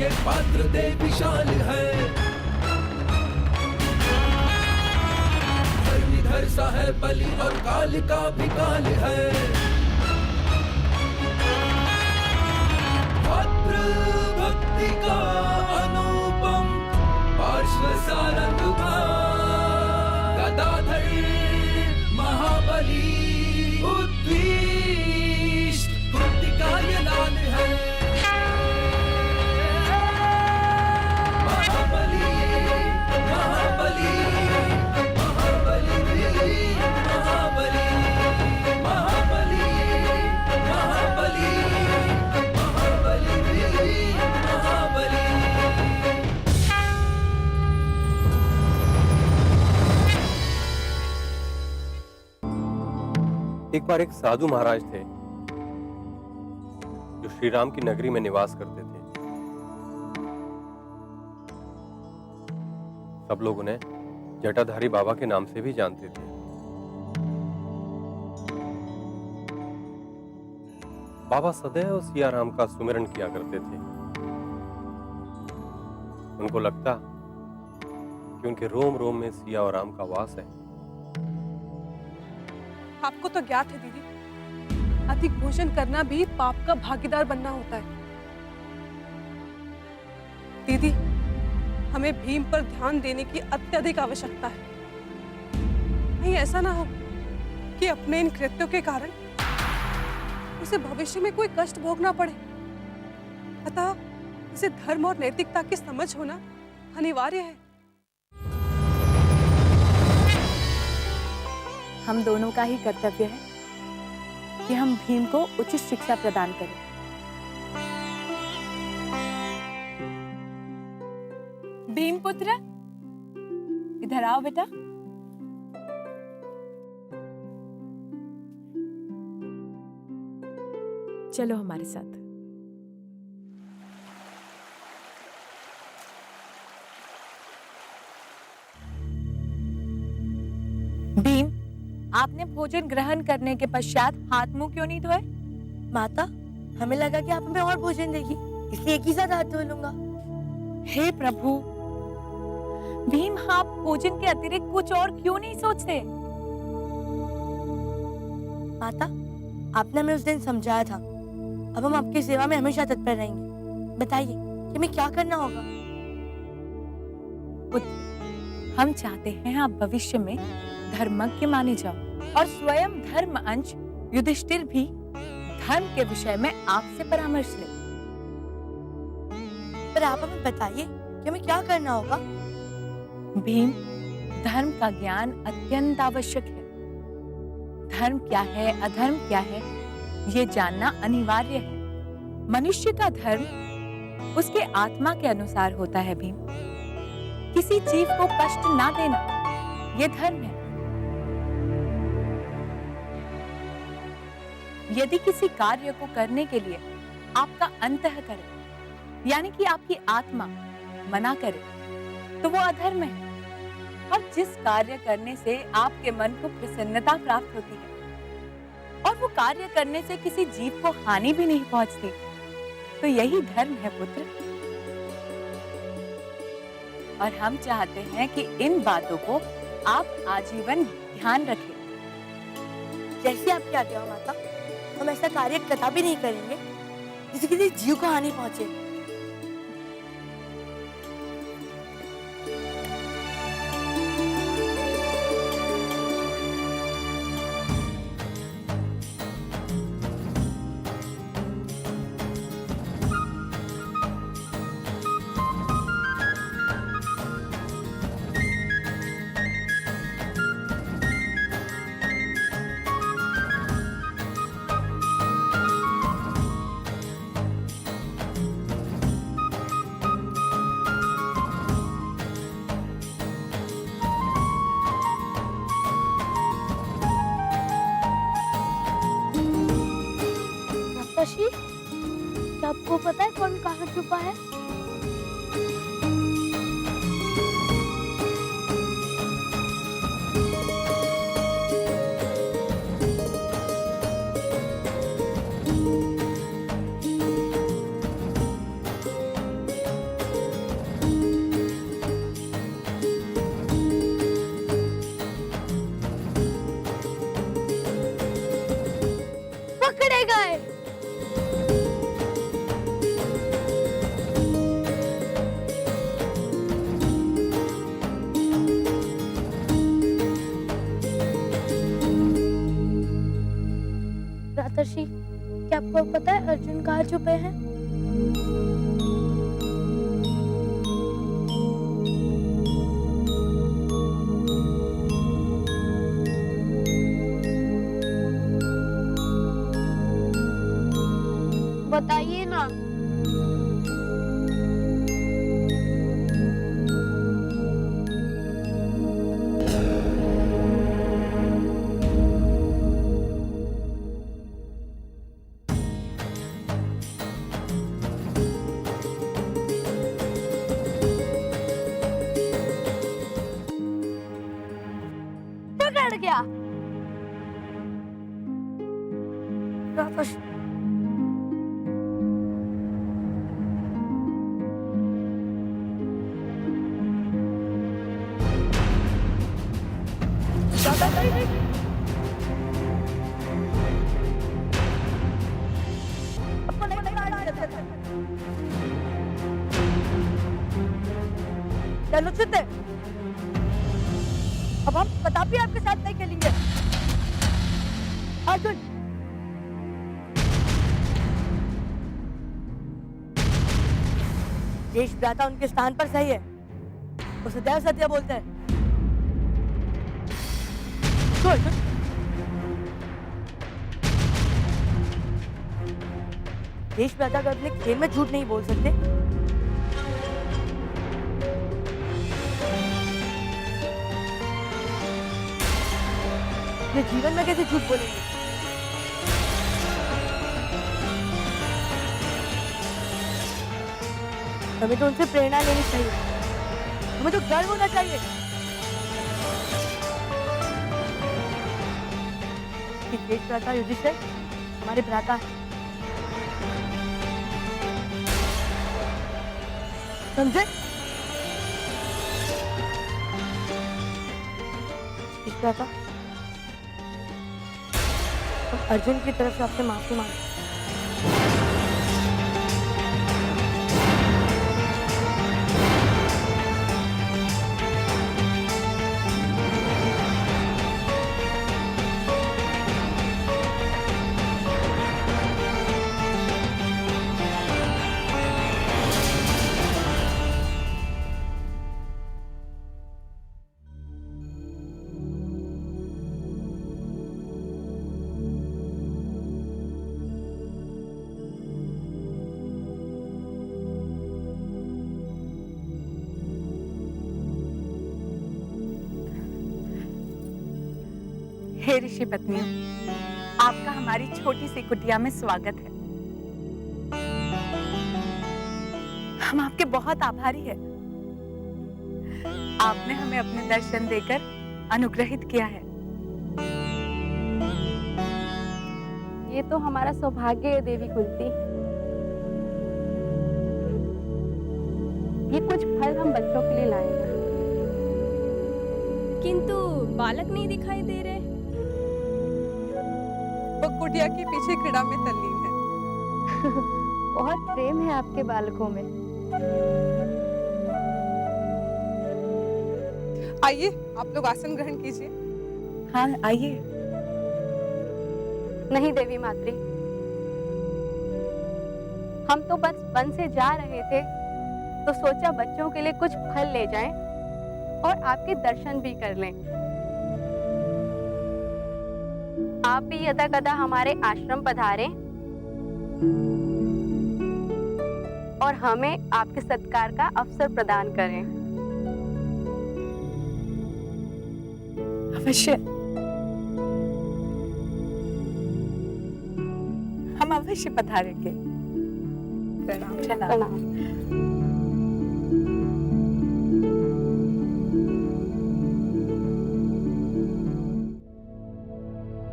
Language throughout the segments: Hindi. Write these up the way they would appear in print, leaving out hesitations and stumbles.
के पात्र दे विशाल है। धर्मीधर सा है बलि और काल का भी काल है। पात्र भक्ति का अनुपम पार्श्व सारंग गदाधर महाबली उद्विष्ट कृतिका ये लाल है। महाबली महाबली महाबली महाबली महाबली महाबली महाबली महाबली। एक बार एक साधु महाराज थे जो श्री राम की नगरी में निवास करते थे। सब लोग उन्हें जटाधारी बाबा के नाम से भी जानते थे। बाबा सदैव सिया राम का सुमिरन किया करते थे। उनको लगता कि उनके रोम रोम में सिया और राम का वास है। आपको तो ज्ञात है दीदी, अधिक भोजन करना भी पाप का भागीदार बनना होता है। दीदी, हमें भीम पर ध्यान देने की अत्यधिक आवश्यकता है। नहीं ऐसा ना हो कि अपने इन कृत्यों के कारण उसे भविष्य में कोई कष्ट भोगना पड़े। अतः इसे धर्म और नैतिकता की समझ होना अनिवार्य है। हम दोनों का ही कर्तव्य है कि हम भीम को उचित शिक्षा प्रदान करें। भीम पुत्र, इधर आओ बेटा। चलो हमारे साथ। भीम, आपने भोजन ग्रहण करने के पश्चात हाथ मुंह क्यों नहीं धोए? माता, हमें लगा कि आप हमें और भोजन देगी, इसलिए एक ही साथ हाथ धो लूंगा। हे प्रभु, भीम आप भोजन के अतिरिक्त कुछ और क्यों नहीं सोचते? माता, आपने हमें उस दिन समझाया था, अब हम आपकी सेवा में हमेशा तत्पर रहेंगे। बताइए कि हमें क्या करना होगा? पुत्र, हम चाहते हैं आप भविष्य में धर्मज्ञ माने जाओ और स्वयं धर्म अंश युधिष्ठिर भी धर्म के विषय में आपसे परामर्श ले। पर आप हमें बताइए कि हमें क्या करना होगा? भीम, धर्म का ज्ञान अत्यंत आवश्यक है। धर्म क्या है, अधर्म क्या है, ये जानना अनिवार्य है। मनुष्य का धर्म उसके आत्मा के अनुसार होता है। भीम, किसी जीव को कष्ट ना देना, ये धर्म है। यदि किसी कार्य को करने के लिए आपका अंतःकरण यानी कि आपकी आत्मा मना करे तो वो अधर्म है। और जिस कार्य करने से आपके मन को प्रसन्नता प्राप्त होती है और वो कार्य करने से किसी जीव को हानि भी नहीं पहुंचती, तो यही धर्म है पुत्र। और हम चाहते हैं कि इन बातों को आप आजीवन ध्यान रखें। जैसे आपकी आज्ञा हो माता, हम ऐसा कार्य कदापि नहीं करेंगे जिससे किसी जीव को हानि पहुंचे। ऋषि, क्या आपको पता है कौन कहाँ छुपा है? क्या आपको पता है अर्जुन कहाँ छुपे हैं? बताइए ना। पकड़ गया। वापस अनुचित है। अब हम कदापि आपके साथ नहीं खेलेंगे। अर्जुन, देश भ्राता उनके स्थान पर सही है, वो सदैव सत्य बोलते हैं। तो अर्जुन, देश भ्राता को अपने खेल में झूठ नहीं बोल सकते। ये जीवन में कैसे झूठ बोलेंगे? हमें तो उनसे प्रेरणा लेनी चाहिए, हमें तो गर्व होना चाहिए कि देश भ्राता युधिष्ठिर हमारे भ्राता है। समझे? देश भ्राता, अर्जुन की तरफ से आपसे माफी मांगो। हे ऋषि पत्नियों, आपका हमारी छोटी सी कुटिया में स्वागत है। हम आपके बहुत आभारी हैं। आपने हमें अपने दर्शन देकर अनुग्रहित किया है। ये तो हमारा सौभाग्य है देवी कुंती। ये कुछ फल हम बच्चों के लिए लाए हैं। किंतु बालक नहीं दिखाई दे रहे। वो कुटिया के पीछे क्रीड़ा में तल्लीन है। बहुत प्रेम है आपके बालकों में। आइए, आप लोग आसन ग्रहण कीजिए। हाँ, आइए। नहीं देवी मात्री, हम तो बस वन से जा रहे थे तो सोचा बच्चों के लिए कुछ फल ले जाएं और आपके दर्शन भी कर लें। आप भी यदा कदा हमारे आश्रम पधारें और हमें आपके सत्कार का अवसर प्रदान करें। अवश्य, हम अवश्य पधारेंगे। प्रणाम। प्रणाम।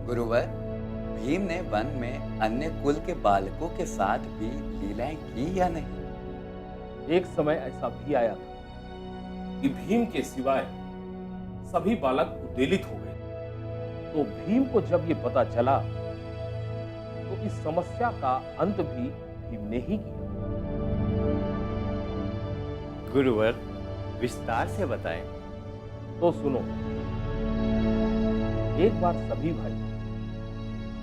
गुरुवर, भीम ने वन में अन्य कुल के बालकों के साथ भी लीलाएं की या नहीं? एक समय ऐसा भी आया था कि भीम के सिवाय सभी बालक उद्वेलित हो गए। तो भीम को जब ये पता चला तो इस समस्या का अंत भी भीम ने ही किया। गुरुवर, विस्तार से बताएं। तो सुनो, एक बार सभी भाई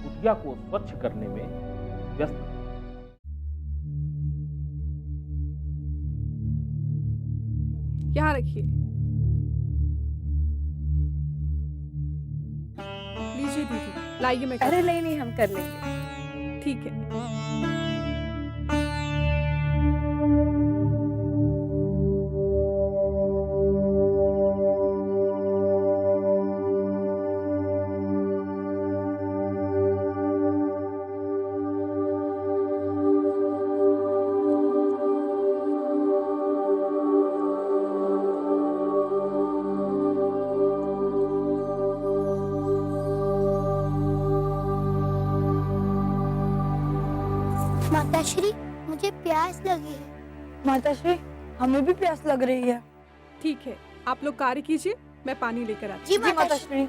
कुटिया को स्वच्छ करने में व्यस्त। यहाँ रखिए। लीजिए दीदी, लाइए मैं अरे नहीं नहीं, हम कर लेंगे। ठीक है। माताश्री, मुझे प्यास लगी है। माताश्री, हमें भी प्यास लग रही है। ठीक है, आप लोग कार्य कीजिए, मैं पानी लेकर आती जी माताश्री।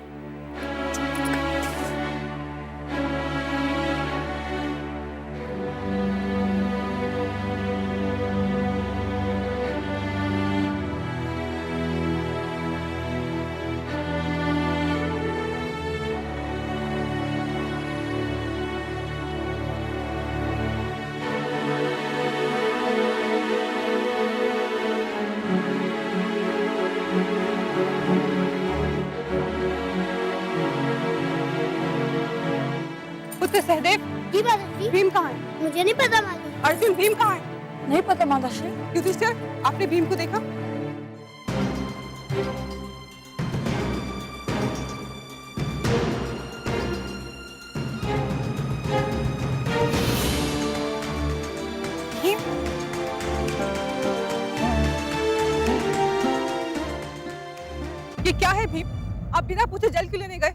पुत्र सहदेव, जी माताश्री। भीम कहाँ है? मुझे नहीं पता माताश्री। अर्जुन, भीम कहाँ है? नहीं पता माताश्री। युधिष्ठिर, आपने भीम को देखा? भीम? ये क्या है भीम? आप बिना पूछे जल क्यों लेने गए?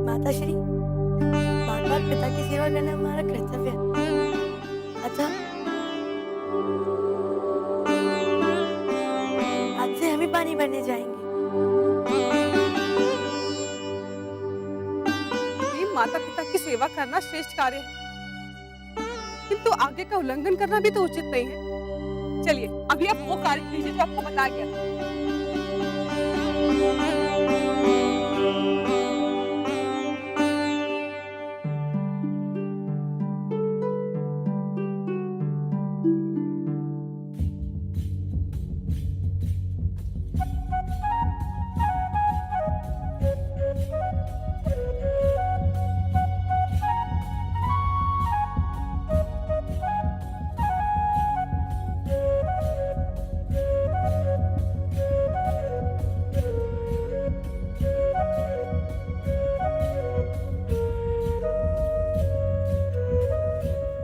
माताश्री, बार बार पिता की सेवा करना हमारा कर्तव्य है। अतः आज से हम ही पानी भरने जाएंगे। भीम, माता पिता की सेवा करना श्रेष्ठ कार्य है, किंतु आगे का उल्लंघन करना भी तो उचित नहीं है। चलिए, अभी आप वो कार्य कीजिए जो आपको बताया गया था।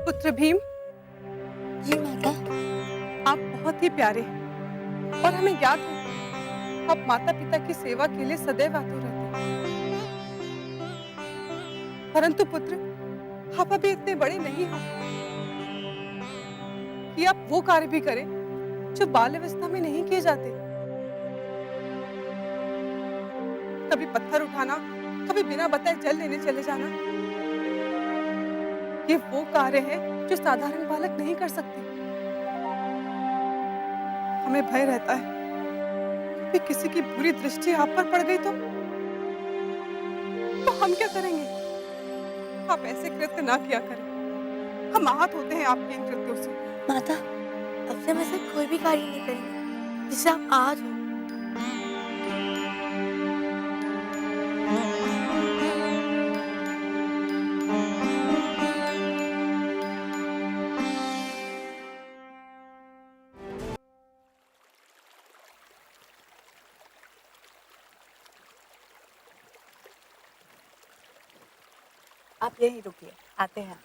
पुत्र भीम, जी माता। आप बहुत ही प्यारे हैं और हमें याद है आप माता पिता की सेवा के लिए सदैव आतुर रहते हैं। परंतु पुत्र, आप अभी इतने बड़े नहीं हो कि आप वो कार्य भी करें जो बाल अवस्था में नहीं किए जाते। कभी पत्थर उठाना, कभी बिना बताए जल लेने चले जाना, ये वो कार्य है जो साधारण बालक नहीं कर सकते। हमें भय रहता है कि किसी की बुरी दृष्टि आप पर पड़ गई तो हम क्या करेंगे? आप ऐसे कृत्य ना किया करें, हम आहत होते हैं आपके इन कृत्यों से। माता, अब से हम ऐसा कोई भी कार्य नहीं करेंगे जिससे आप आहत हो। आप यहीं रुकिए, आते हैं।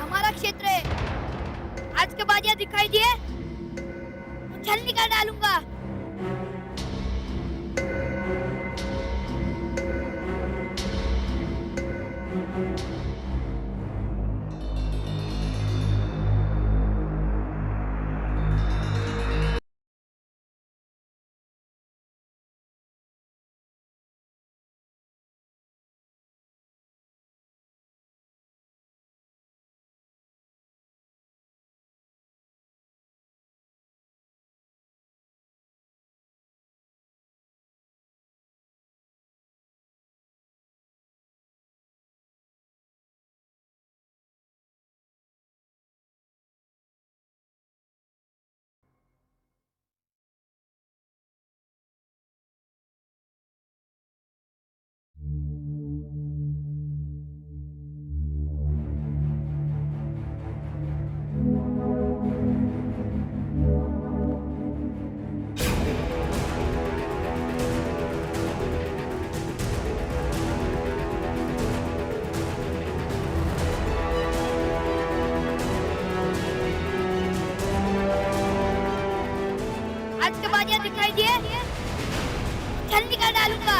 हमारा क्षेत्र है। आज के बाद यह दिखाई दिए तो छल निकाल डालूंगा। बाजियां दिखाई दिए तो छलनी कर डालूंगा।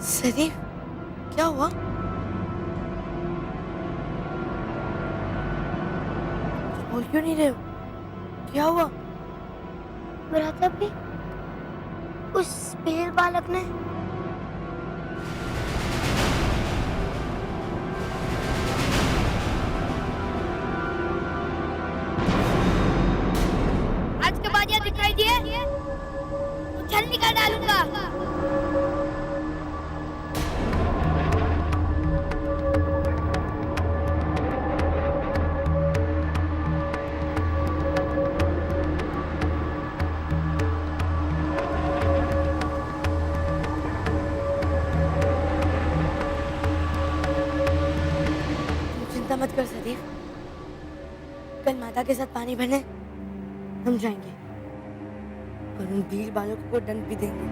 सदीप, क्या हुआ? बोल क्यों नहीं रहे हो? क्या हुआ? मेरा भी उस भेड़ बालक ने आज के बाजियां दिखाई दिए तो छलनी कर डालूंगा। चिंता मत कर सदीप, कल माता के साथ पानी भरने हम जाएंगे और उन भीड़ बालकों को दंड भी देंगे।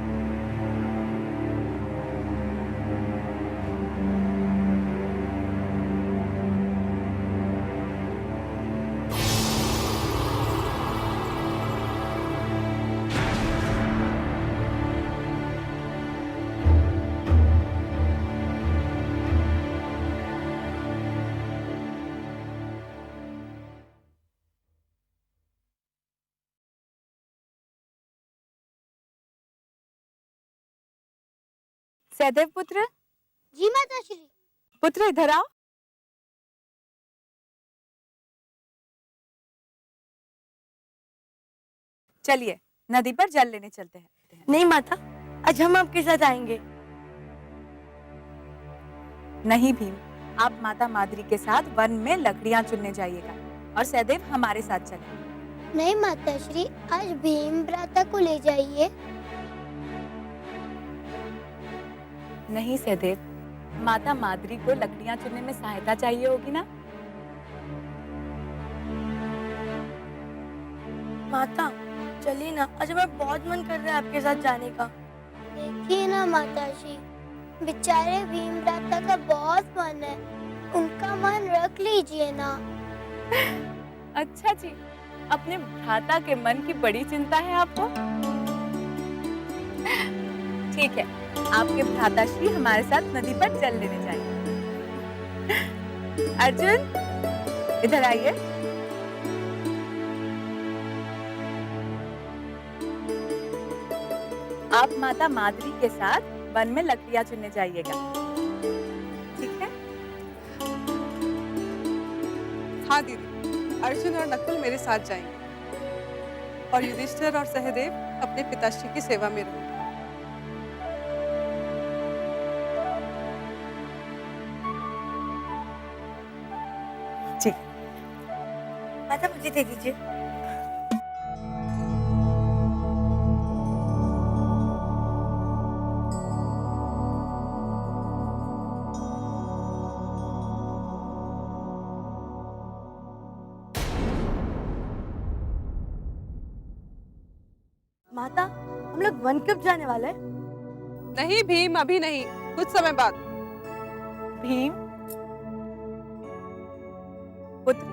सहदेव पुत्र, जी माताश्री। पुत्र इधर आओ। चलिए नदी पर जल लेने चलते हैं। नहीं माता, आज हम आपके साथ आएंगे। नहीं भीम, आप माता माद्री के साथ वन में लकड़ियां चुनने जाइएगा और सहदेव हमारे साथ चले। नहीं माताश्री, आज भीम भ्राता को ले जाइए। नहीं सहदेव, माता माद्री को लकड़ियां चुनने में सहायता चाहिए होगी ना। माता चलिए ना, आज हमें बहुत मन कर रहा है आपके साथ जाने का। देखिए ना माताश्री, बेचारे भीम भ्राता का बहुत मन है, उनका मन रख लीजिए ना। अच्छा जी, अपने भ्राता के मन की बड़ी चिंता है आपको। ठीक है, आपके भ्राताश्री हमारे साथ नदी पर जल लेने जाएंगे। अर्जुन, इधर आइए। आप माता माद्री के साथ वन में लकड़ियां चुनने जाइएगा, ठीक है? हाँ दीदी, अर्जुन और नकुल मेरे साथ जाएंगे और युधिष्ठिर और सहदेव अपने पिताश्री की सेवा में रहेंगे। माता मुझे दे दीजिए। माता, हम लोग वन कब जाने वाले हैं? नहीं भीम, अभी नहीं, कुछ समय बाद। भीम पुत्र,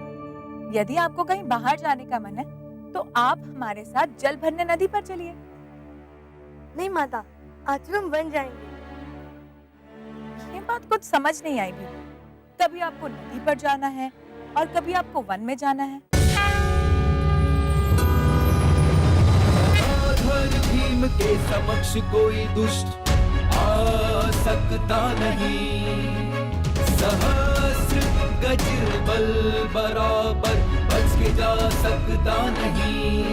यदि आपको कहीं बाहर जाने का मन है तो आप हमारे साथ जल भरने नदी पर चलिए। नहीं माता, आज हम वन जाएंगे। ये बात कुछ समझ नहीं आई भीम। कभी आपको नदी पर जाना है और कभी आपको वन में जाना है। भीम के समक्ष कोई दुष्ट आ सकता नहीं, सहस्र गज बल बराबर बच के जा सकता नहीं।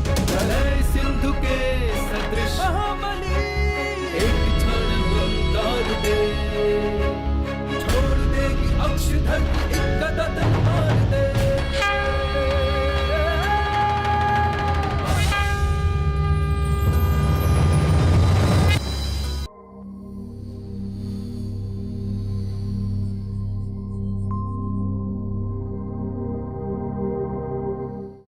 प्रलय सिंधु के सदृश